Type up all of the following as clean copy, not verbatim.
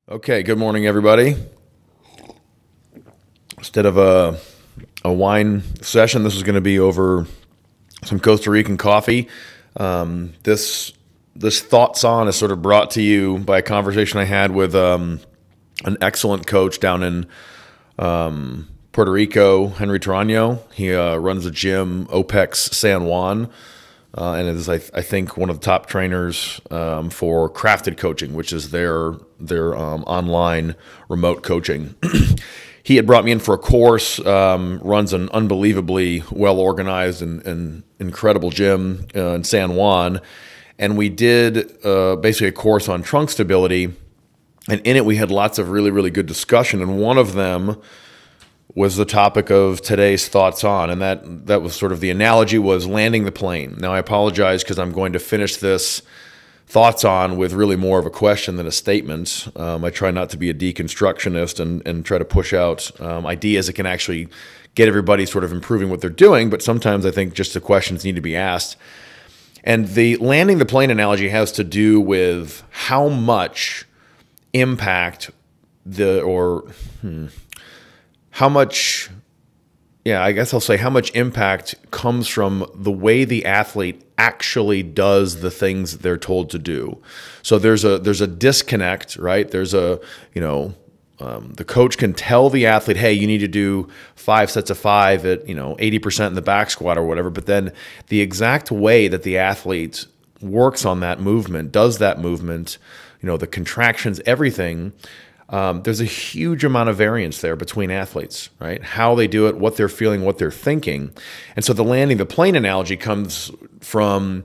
Okay, good morning, everybody. Instead of a wine session, this is going to be over some Costa Rican coffee. This thoughts on is sort of brought to you by a conversation I had with an excellent coach down in Puerto Rico, Henry Tarano. He runs a gym, OPEX San Juan. And it is, I think, one of the top trainers for Crafted Coaching, which is their online remote coaching. He had brought me in for a course, runs an unbelievably well-organized and incredible gym in San Juan. And we did basically a course on trunk stability. And in it, we had lots of really, really good discussion. And one of them was the topic of today's thoughts on, and that was sort of the analogy was landing the plane. Now, I apologize because I'm going to finish this thoughts on with really more of a question than a statement. I try not to be a deconstructionist and try to push out ideas that can actually get everybody sort of improving what they're doing, but sometimes I think just the questions need to be asked. And the landing the plane analogy has to do with how much impact how much impact comes from the way the athlete actually does the things they're told to do. So there's a disconnect, right? The coach can tell the athlete, hey, you need to do 5 sets of 5 at 80% in the back squat or whatever. But then the exact way that the athlete works on that movement, does that movement, the contractions, everything. There's a huge amount of variance there between athletes, right? How they do it, what they're feeling, what they're thinking. And so the landing the plane analogy comes from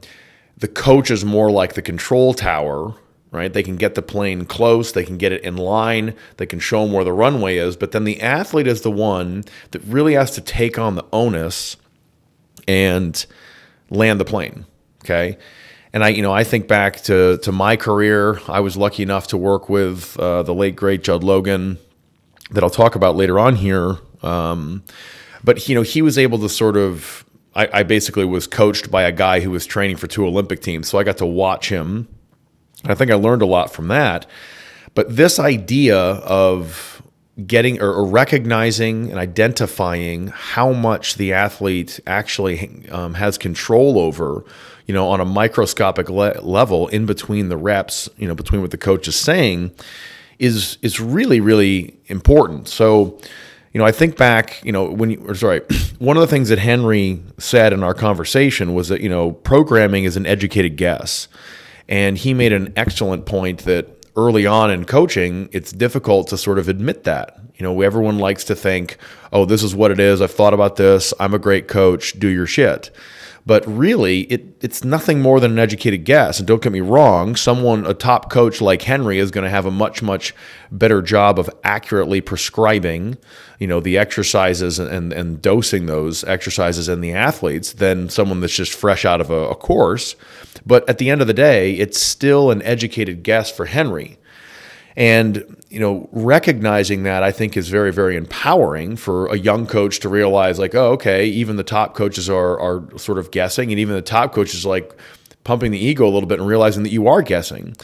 the coach is more like the control tower, right? They can get the plane close, they can get it in line, they can show them where the runway is, but then the athlete is the one that really has to take on the onus and land the plane, okay? And I think back to my career. I was lucky enough to work with the late great Judd Logan, that I'll talk about later on here. But he was able to sort of. I basically was coached by a guy who was training for 2 Olympic teams, so I got to watch him. And I think I learned a lot from that. But this idea of getting or recognizing and identifying how much the athlete actually has control over, on a microscopic level in between the reps, between what the coach is saying is really, really important. So, I think back, one of the things that Henry said in our conversation was that, programming is an educated guess. And he made an excellent point that early on in coaching, it's difficult to sort of admit that. Everyone likes to think, oh, this is what it is. I've thought about this. I'm a great coach. Do your shit. But really, it's nothing more than an educated guess. And don't get me wrong, a top coach like Henry is going to have a much, much better job of accurately prescribing, the exercises and dosing those exercises in the athletes than someone that's just fresh out of a course. But at the end of the day, it's still an educated guess for Henry. And, recognizing that I think is very, very empowering for a young coach to realize like, oh, okay, even the top coaches are sort of guessing, and even the top coaches like pumping the ego a little bit and realizing that you are guessing.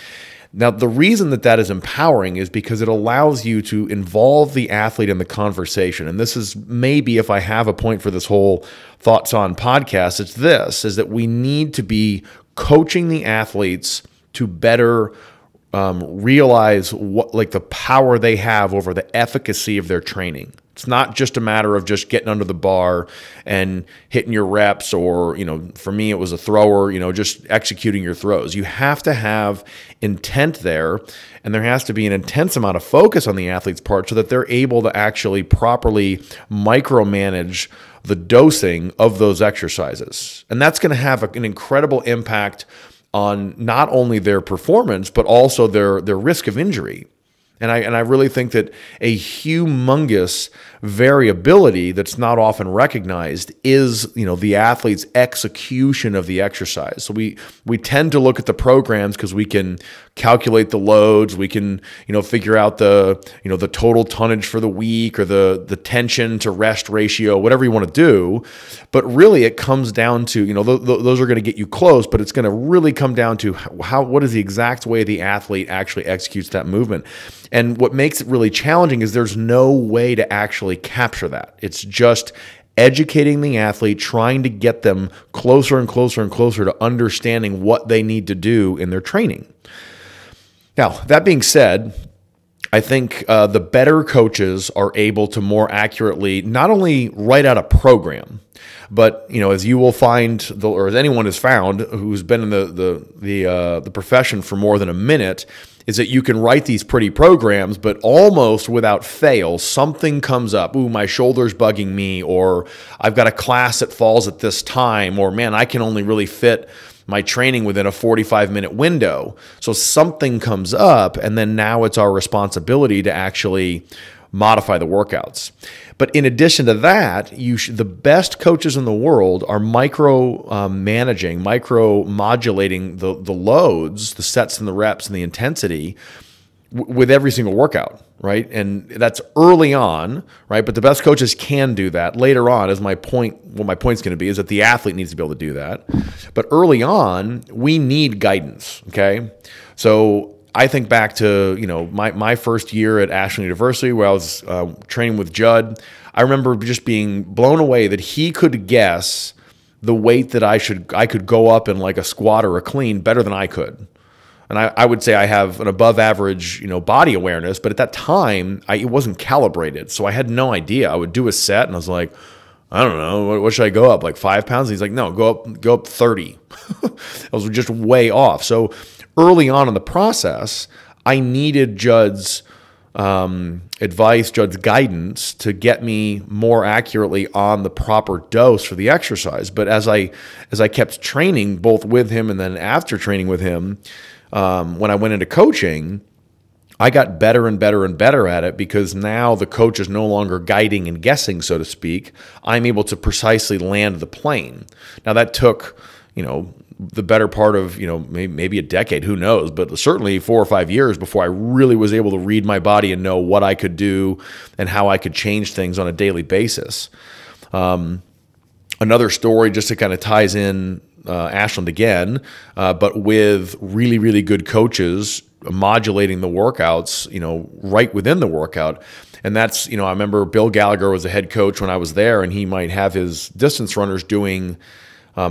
Now, the reason that is empowering is because it allows you to involve the athlete in the conversation. And this is maybe, if I have a point for this whole Thoughts On podcast, is that we need to be coaching the athletes to better realize what the power they have over the efficacy of their training. It's not just a matter of just getting under the bar and hitting your reps, or, for me, it was a thrower, just executing your throws. You have to have intent there, and there has to be an intense amount of focus on the athlete's part so that they're able to actually properly micromanage the dosing of those exercises. And that's going to have an incredible impact on not only their performance, but also their risk of injury. And I really think that a humongous variability that's not often recognized is, the athlete's execution of the exercise. So we tend to look at the programs because we can calculate the loads, we can, figure out the total tonnage for the week, or the tension to rest ratio, whatever you want to do. But really it comes down to, those are going to get you close, but it's going to really come down to what is the exact way the athlete actually executes that movement. And what makes it really challenging is there's no way to actually capture that. It's just educating the athlete, trying to get them closer and closer and closer to understanding what they need to do in their training. Now, that being said, I think the better coaches are able to more accurately not only write out a program, but as you will find, or as anyone has found who's been in the profession for more than a minute, is that you can write these pretty programs, but almost without fail, something comes up. Ooh, my shoulder's bugging me, or I've got a class that falls at this time, or man, I can only really fit my training within a 45-minute window. So something comes up, and then now it's our responsibility to actually modify the workouts. But in addition to that, the best coaches in the world are micro-modulating the loads, the sets and the reps and the intensity with every single workout, right? And that's early on, right? But the best coaches can do that. Later on, what my point's going to be is that the athlete needs to be able to do that. But early on, we need guidance, okay? So I think back to my first year at Ashland University, where I was training with Judd. I remember just being blown away that he could guess the weight that I could go up in like a squat or a clean better than I could. And I would say I have an above average body awareness, but at that time it wasn't calibrated, so I had no idea. I would do a set and I was like, I don't know, what should I go up, like 5 pounds? And he's like, no, go up 30. I was just way off. So early on in the process, I needed Judd's advice, Judd's guidance to get me more accurately on the proper dose for the exercise. But as I kept training, both with him and then after training with him, when I went into coaching, I got better and better and better at it, because now the coach is no longer guiding and guessing, so to speak. I'm able to precisely land the plane. Now that took, the better part of, maybe a decade, who knows, but certainly 4 or 5 years before I really was able to read my body and know what I could do and how I could change things on a daily basis. Another story just to kind of ties in Ashland again, but with really, really good coaches modulating the workouts, right within the workout. And that's, I remember Bill Gallagher was the head coach when I was there, and he might have his distance runners doing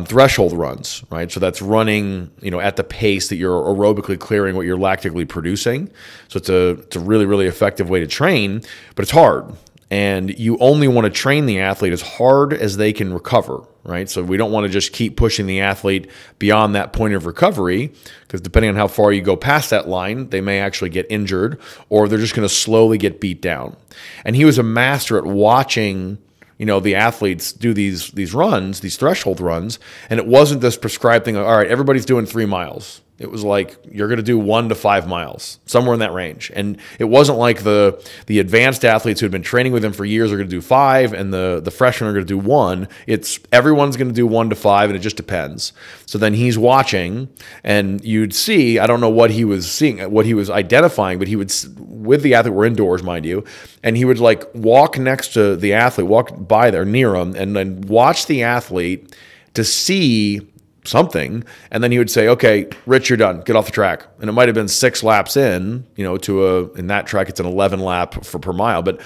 threshold runs, right? So that's running, at the pace that you're aerobically clearing what you're lactically producing. So it's a really, really effective way to train, but it's hard. And you only want to train the athlete as hard as they can recover, right? So we don't want to just keep pushing the athlete beyond that point of recovery, because depending on how far you go past that line, they may actually get injured, or they're just going to slowly get beat down. And he was a master at watching the athletes do these runs, these threshold runs, and it wasn't this prescribed thing of, all right, everybody's doing 3 miles. It was like, you're going to do 1 to 5 miles, somewhere in that range. And it wasn't like the advanced athletes who had been training with him for years are going to do 5, and the freshmen are going to do 1. It's everyone's going to do 1 to 5, and it just depends. So then he's watching, and you'd see, I don't know what he was seeing, what he was identifying, but he would, with the athlete, we're indoors, mind you, and he would like walk next to the athlete, walk by there near him, and then watch the athlete to see something, and then he would say, okay, Rich, you're done, get off the track. And it might have been 6 laps in, in that track it's an 11 lap per mile, but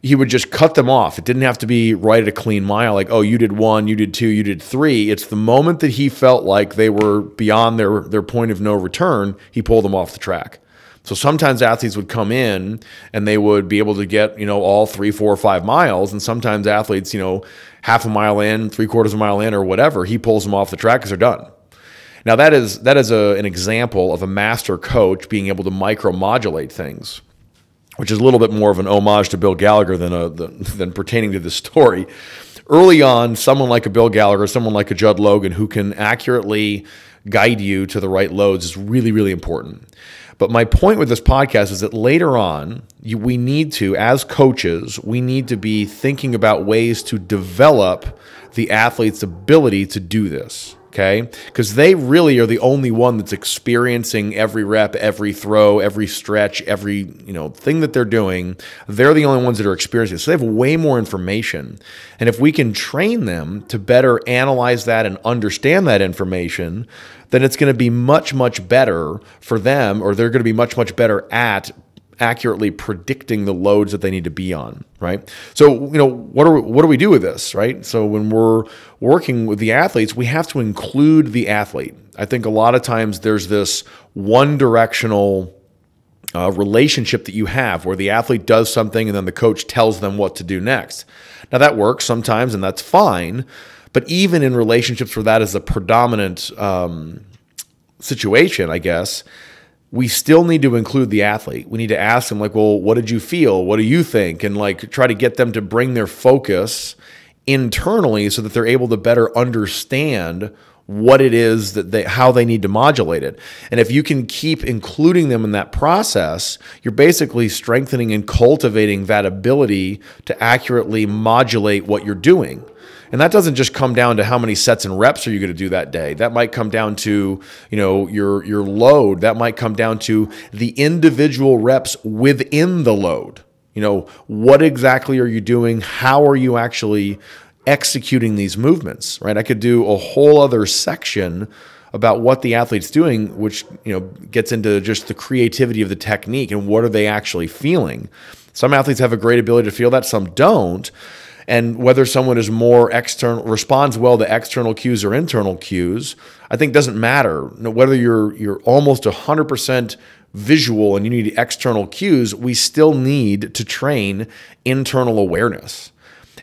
he would just cut them off. It didn't have to be right at a clean mile, like, oh, you did 1, you did 2, you did 3. It's the moment that he felt like they were beyond their point of no return, he pulled them off the track. So sometimes athletes would come in and they would be able to get, all 3, 4, 5 miles. And sometimes athletes, half a mile in, 3/4 mile in, or whatever, he pulls them off the track because they're done. Now that is an example of a master coach being able to micro-modulate things, which is a little bit more of an homage to Bill Gallagher than pertaining to this story. Early on, someone like a Bill Gallagher, someone like a Judd Logan, who can accurately guide you to the right loads is really, really important. But my point with this podcast is that later on, we need to, as coaches, we need to be thinking about ways to develop the athlete's ability to do this, okay? Because they really are the only one that's experiencing every rep, every throw, every stretch, every thing that they're doing. They're the only ones that are experiencing it. So they have way more information. And if we can train them to better analyze that and understand that information, then it's going to be much, much better for them, or they're going to be much, much better at accurately predicting the loads that they need to be on, right? So, what do we do with this, right? So when we're working with the athletes, we have to include the athlete. I think a lot of times there's this one directional relationship that you have where the athlete does something and then the coach tells them what to do next. Now that works sometimes and that's fine, but even in relationships where that is a predominant situation, I guess, we still need to include the athlete. We need to ask them like, well, what did you feel? What do you think? And like try to get them to bring their focus internally so that they're able to better understand what it is that how they need to modulate it. And if you can keep including them in that process, you're basically strengthening and cultivating that ability to accurately modulate what you're doing. And that doesn't just come down to how many sets and reps are you going to do that day. That might come down to, your load. That might come down to the individual reps within the load. What exactly are you doing? How are you actually executing these movements, right? I could do a whole other section about what the athlete's doing, which, gets into just the creativity of the technique and what are they actually feeling. Some athletes have a great ability to feel that, some don't. And whether someone is more responds well to external cues or internal cues, I think doesn't matter. Whether you're almost 100% visual and you need external cues, we still need to train internal awareness.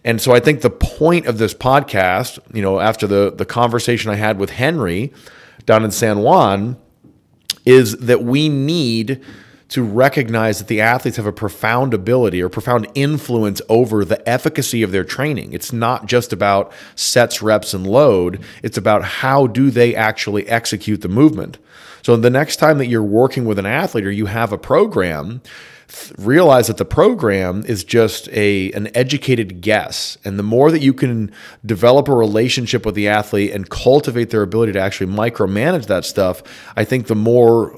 And so I think the point of this podcast, after the conversation I had with Henry down in San Juan, is that we need to recognize that the athletes have a profound ability or profound influence over the efficacy of their training. It's not just about sets, reps, and load. It's about how do they actually execute the movement. So the next time that you're working with an athlete or you have a program, realize that the program is just an educated guess. And the more that you can develop a relationship with the athlete and cultivate their ability to actually micromanage that stuff, I think the more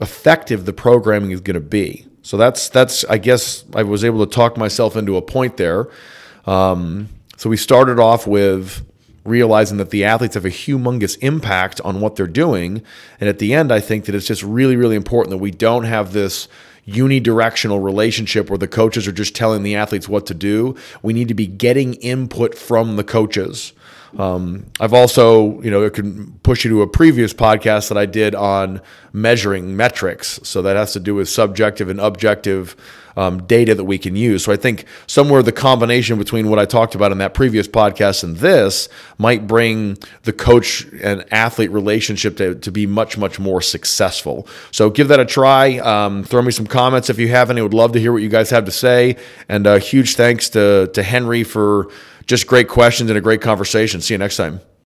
effective the programming is going to be. So that's I guess I was able to talk myself into a point there. So we started off with realizing that the athletes have a humongous impact on what they're doing. And at the end, I think that it's just really, really important that we don't have this unidirectional relationship where the coaches are just telling the athletes what to do. We need to be getting input from the coaches. I've also, it can push you to a previous podcast that I did on measuring metrics. So that has to do with subjective and objective data that we can use. So I think somewhere the combination between what I talked about in that previous podcast and this might bring the coach and athlete relationship to be much, much more successful. So give that a try. Throw me some comments if you have any. I would love to hear what you guys have to say. And a huge thanks to Henry for just great questions and a great conversation. See you next time.